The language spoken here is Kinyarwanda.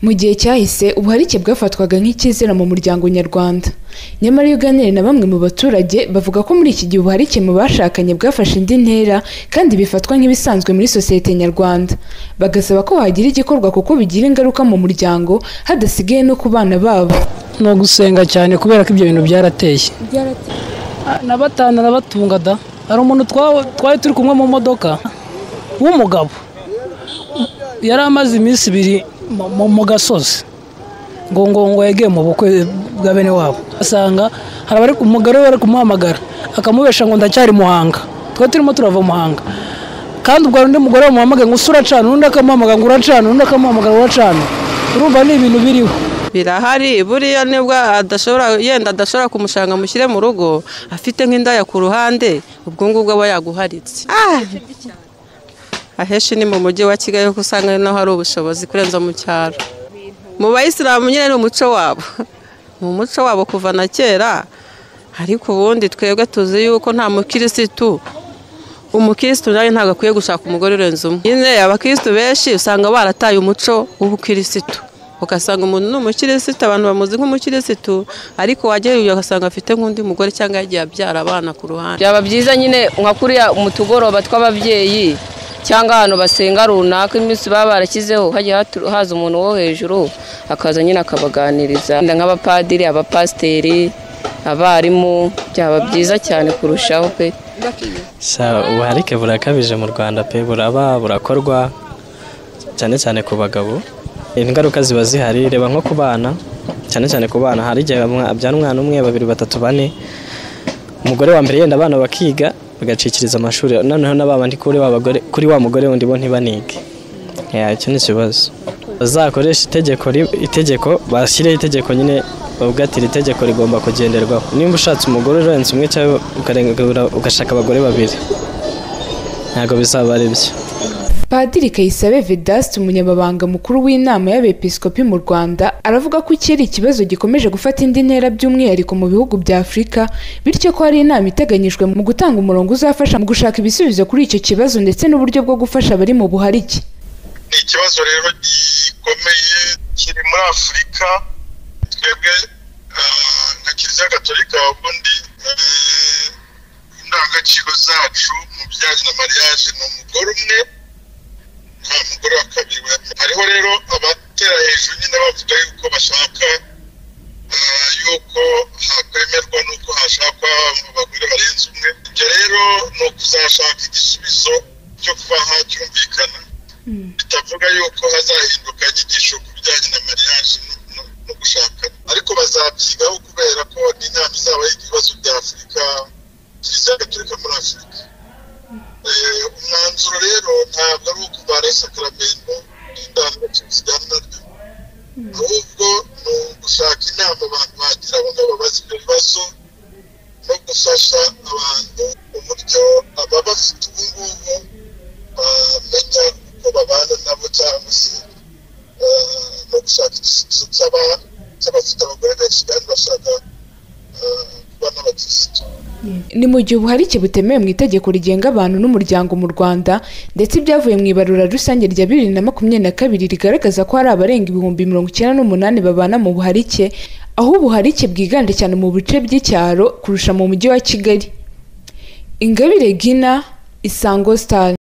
Mu gihe cyahise ubuharike bwafatwaga nk'ikizira mu muryango nyarwanda. Nyamara iyo uganiriye na bamwe mu baturage bavuga ko muri iki gihe ubuharike mu bashakanye bwafashe indi ntera kandi bifatwa nk'ibisanzwe muri sosiyete nyarwanda. Bagasaba ko hagira igikorwa kuko bigira ingaruka mu muryango hadasigaye no ku bana babo. No gusenga cyane kubera ko ibyo bintu byarateye. Na batanu nabatunga da. Hari umuntu twari turi kumwe mu modoka w'umugabo. Yari amaze iminsi ibiri mu gasozi ngo yegeye mu bukwe bwa bene wabo, asanga hari umugore we bari kumuhamagara akamubesha ngo ndacyari Muhanga, twe turimo turava Muhanga, kandi ubwo undi mugore bamuhamagaye ngo uracana, undi akamuhamagara ngo uracana, undi akamuhamagara uracana. Urumva ni ibintu biriho birahari. Buriya nibwo adashobora kumushanga mushyire mu rugo afite nk'indaya ku ruhande, ubwo ngubwo aba yaguharitse. Aheshi ni mu mujyi wa Kigali ko usanga no hari ubushobozi kurenza mu cyaro. Mu bayisilamu nyine ni umuco wabo, mu muco wabo kuva na kera, ariko ubundi twebwe tuzi yuko nta umukirisitu nawe ntabwo akwiye gushaka umugore urenze umwe. Nyine abakirisitu benshi usanga barataye umuco w'ubukirisitu, ugasanga umuntu ni umukirisitu, abantu bamuzi nk'umukirisitu, ariko wajyayo ugasanga afite nk'undi mugore cyangwa yagiye abyara abana ku ruhande. Byaba byiza nyine nka kuriya mu tugoroba tw'ababyeyi cyangwa ahantu basenga runaka, iminsi baba barashyizeho hajya haza umuntu wo hejuru akaza nyine akabaganiriza nk'abapadiri, abapasiteri, abarimu. Byaba byiza cyane kurushaho pe. Ubuharike burakabije mu Rwanda pe, burakorwa cyane cyane ku bagabo. Ingaruka ziba zihari, reba nko ku bana, cyane cyane ku bana. Hari igihe abyara umwana umwe, babiri, batatu, bane, umugore wa mbere yenda abana bakiga bagacikiriza amashuri, noneho n'abandi kuri wa mugore wundi bo ntibanige. Icyo ni ikibazo. Bazakoresha itegeko bashyireho itegeko nyine bavuga ati iri tegeko rigomba kugenderwaho. Nimba ushatse umugore urenze umwe cyangwa ugashaka abagore babiri, ntabwo bizaba ari byo. Padiri Kayisabe Vedaste, umunyamabanga mukuru w'inama y'abepiskopi mu Rwanda, aravuga ko iki ari ikibazo gikomeje gufata indi ntera by'umwihariko mu bihugu bya Afurika, bityo ko hari inama iteganyijwe mu gutanga umurongo uzafasha mu gushaka ibisubizo kuri icyo kibazo ndetse n'uburyo bwo gufasha abari mu buharike. Ni ikibazo rero gikomeye kiri muri Afurika. Twebwe nka Kiliziya Gatolika ubundi indangagaciro zacu mu bijyanye na mariage ni umugore umwe, nta mugore wa kabiri. Hariho rero abatera hejuru nyine bavuga yuko bashaka yuko hakwemerwa n'uko hashakwa abagore barenze umwe. Ibyo rero ni ukuzashaka igisubizo cyo kuba hacyumvikana, bitavuga yuko hazahinduka inyigisho ku bijyanye na mariage no gushakana, ariko bazabyigaho kubera ko n'inama izaba y'ibibazo bya Afurika, Kiliziya Gatolika muri Afurika. Umwanzuro rero ntabwo ari ukuvana isakaramentu n'indangagaciro zijyana naryo, ahubwo ni ugushaka inama abantu bagira bamwe babaza ibyo bibazo no gufasha abantu uburyo aba bafite ubungubu bamenya uko babana nabo, cyangwa se no gushaka igisubizo cy'abafite abagore benshi kandi bashaka kuba n'abakirisitu. Ni mu gihe ubuharike butemewe mu itegeko rigenga abantu n'umuryango mu Rwanda, ndetse ibyavuye mu ibarura rusange rya 2022 rigaragaza ko hari abarenga 98,000 babana mu buharike, aho ubuharike bwiganje cyane mu bice by'icyaro kurusha mu mujyi wa Kigali. Ingabire Gina, Isango Star.